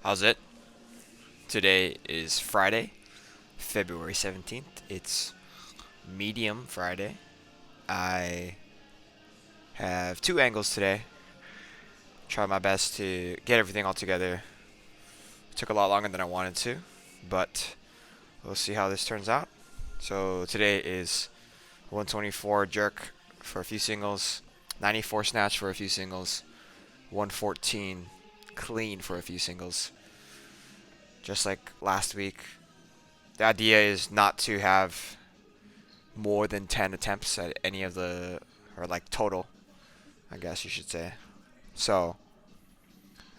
How's it? Today is Friday, February 17th. It's medium Friday. I have two angles today. Try my best to get everything all together. Took a lot longer than I wanted to, but we'll see how this turns out. So today is 124 jerk for a few singles, 94 snatch for a few singles, 114 clean for a few singles. Just like last week, the idea is not to have more than 10 attempts at any of the, or like total, I guess you should say. So,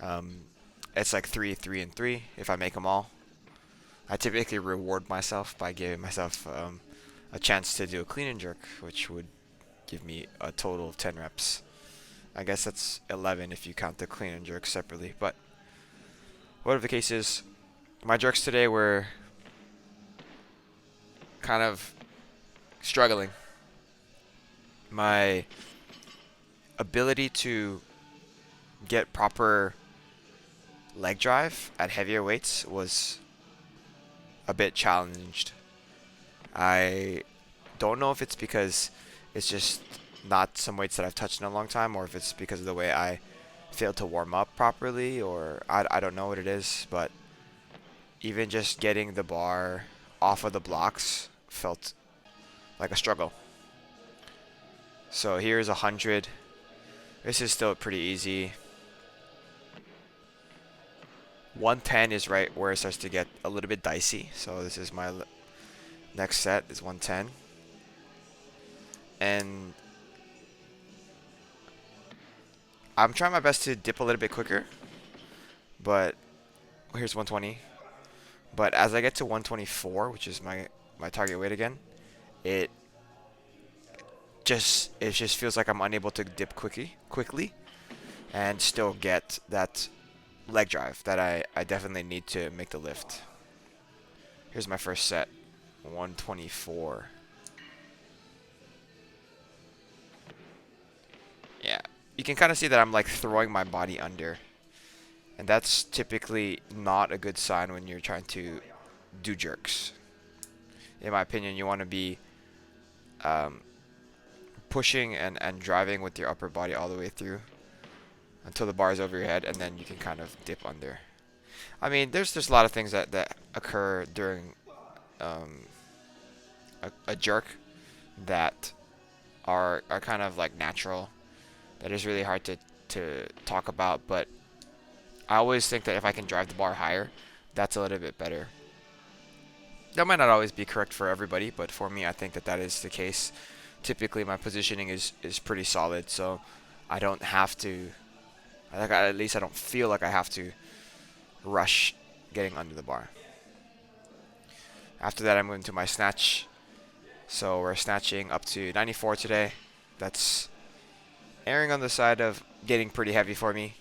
um, it's like three, and three if I make them all. I typically reward myself by giving myself a chance to do a clean and jerk, which would give me a total of 10 reps. I guess that's 11 if you count the clean and jerk separately. But whatever the case is, my jerks today were kind of struggling. My ability to get proper leg drive at heavier weights was a bit challenged. I don't know if it's because it's just not some weights that I've touched in a long time, or if it's because of the way I failed to warm up properly, or I don't know what it is, but even just getting the bar off of the blocks felt like a struggle. So here's 100. This is still pretty easy. 110 is right where it starts to get a little bit dicey. So this is my next set is 110. And I'm trying my best to dip a little bit quicker. But here's 120. But as I get to 124, which is my target weight again, it just feels like I'm unable to dip quickly and still get that leg drive that I definitely need to make the lift. Here's my first set, 124. Yeah, you can kind of see that I'm like throwing my body under, and that's typically not a good sign when you're trying to do jerks. In my opinion, you want to be um, pushing and driving with your upper body all the way through until the bar is over your head, and then you can kind of dip under. I mean, there's a lot of things that occur during um, a jerk that are kind of like natural. That is really hard to talk about, but I always think that if I can drive the bar higher, that's a little bit better. That might not always be correct for everybody, but for me, I think that is the case. Typically, my positioning is pretty solid, so I don't have to. At least I don't feel like I have to rush getting under the bar. After that, I'm moving to my snatch. So we're snatching up to 94 today. That's erring on the side of getting pretty heavy for me.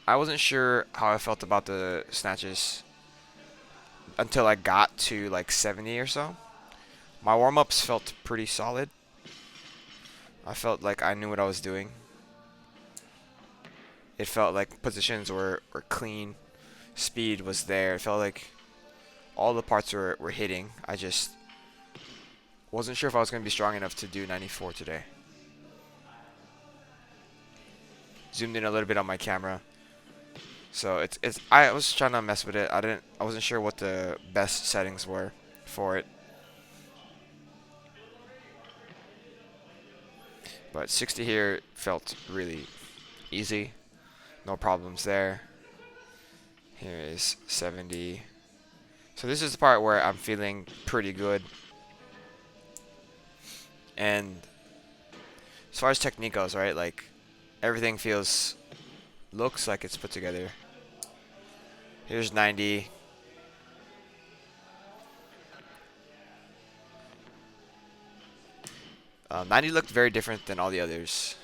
I wasn't sure how I felt about the snatches until I got to like 70 or so. My warm-ups felt pretty solid. I felt like I knew what I was doing. It felt like positions were clean. Speed was there. It felt like all the parts were hitting. I just wasn't sure if I was going to be strong enough to do 94 today. Zoomed in a little bit on my camera. So it's I was trying to mess with it. I wasn't sure what the best settings were for it. But 60 here felt really easy. No problems there. Here is 70. So this is the part where I'm feeling pretty good. And as far as technique goes, right, like everything looks like it's put together. Here's 90. 90 looked very different than all the others,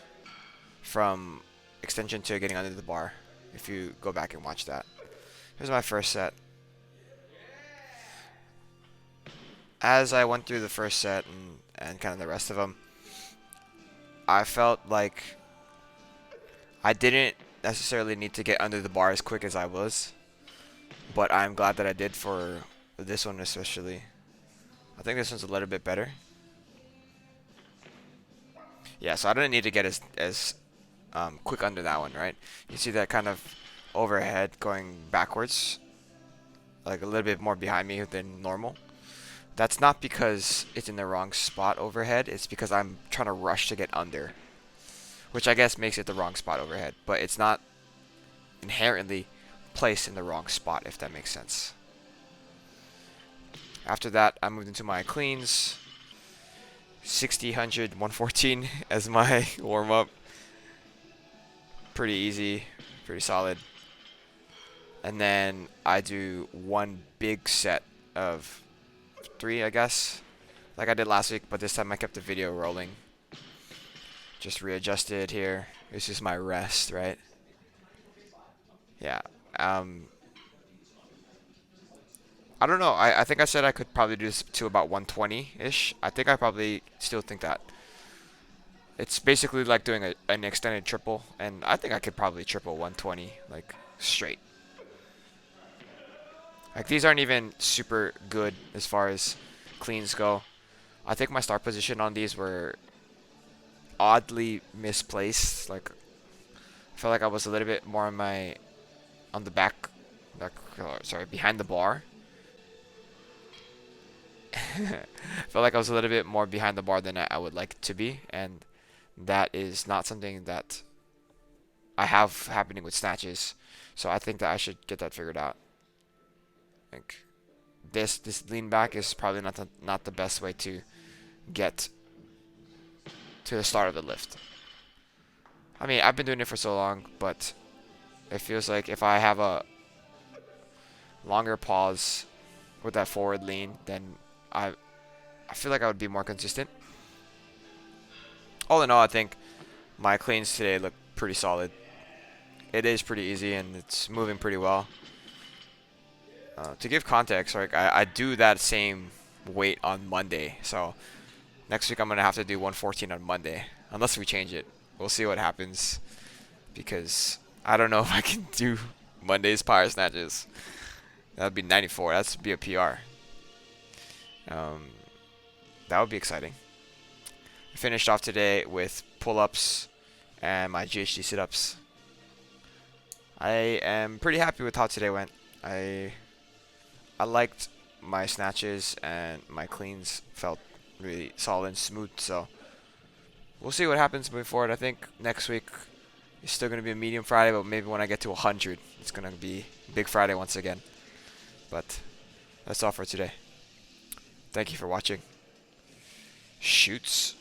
from extension to getting under the bar, if you go back and watch that. Here's my first set. As I went through the first set and kind of the rest of them, I felt like I didn't necessarily need to get under the bar as quick as I was, but I'm glad that I did for this one especially. I think this one's a little bit better. Yeah, so I didn't need to get as quick under that one, right? You see that kind of overhead going backwards, like a little bit more behind me than normal. That's not because it's in the wrong spot overhead, it's because I'm trying to rush to get under, which I guess makes it the wrong spot overhead, but it's not inherently placed in the wrong spot, if that makes sense. After that, I moved into my cleans, 60, 100, 114 as my warm-up. Pretty easy, pretty solid. And then I do one big set of 3, I guess, like I did last week, but this time I kept the video rolling. Just readjusted here. This is my rest, right? Yeah. I don't know. I think I said I could probably do this to about 120-ish. I think I probably still think that. It's basically like doing an extended triple, and I think I could probably triple 120, like, straight. Like, these aren't even super good as far as cleans go. I think my start position on these were oddly misplaced. Like, I felt like I was a little bit more on the back, sorry, behind the bar. I felt like I was a little bit more behind the bar than I would like to be, and that is not something that I have happening with snatches. So I think that I should get that figured out. Like, this lean back is probably not the best way to get to the start of the lift. I mean, I've been doing it for so long, but it feels like if I have a longer pause with that forward lean, then I feel like I would be more consistent. All in all, I think my cleans today look pretty solid. It is pretty easy and it's moving pretty well. To give context, like I do that same weight on Monday, so next week I'm gonna have to do 114 on Monday, unless we change it. We'll see what happens, because I don't know if I can do Monday's power snatches. That would be 94. That's be a PR. That would be exciting. I finished off today with pull-ups and my GHD sit-ups. I am pretty happy with how today went. I liked my snatches and my cleans felt really solid and smooth, so we'll see what happens moving forward. I think next week is still going to be a medium Friday, but maybe when I get to 100, it's going to be big Friday once again. But that's all for today. Thank you for watching. Shoots.